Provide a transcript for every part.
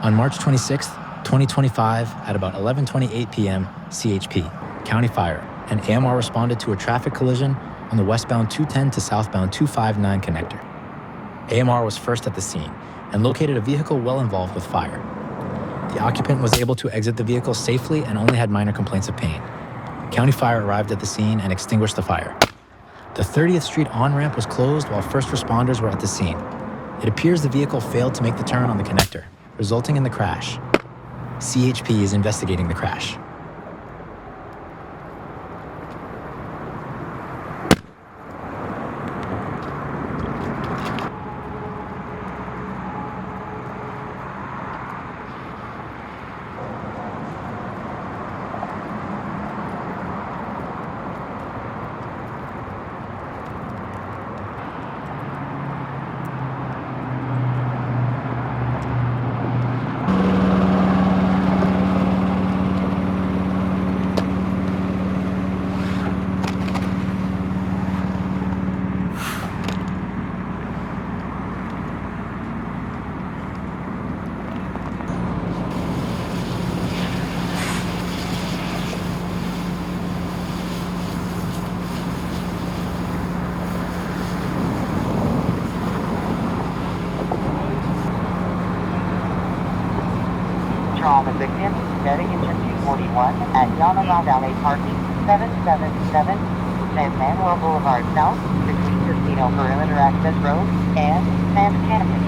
On March 26, 2025, at about 11:28 p.m. CHP, County Fire and AMR responded to a traffic collision on the Westbound 210 to Southbound 259 connector. AMR was first at the scene and located a vehicle well involved with fire. The occupant was able to exit the vehicle safely and only had minor complaints of pain. County Fire arrived at the scene and extinguished the fire. The 30th Street on-ramp was closed while first responders were at the scene. It appears the vehicle failed to make the turn on the connector, resulting in the crash. CHP is investigating the crash. Trauma victim, medication 241 at Yamama Valley Parking, 777, Manuel Boulevard South, between Casino Perimeter Access Road and Sand Canyon.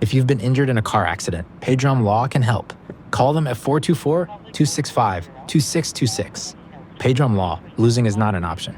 If you've been injured in a car accident, Paydrum Law can help. Call them at 424-265-2626. Paydrum Law, losing is not an option.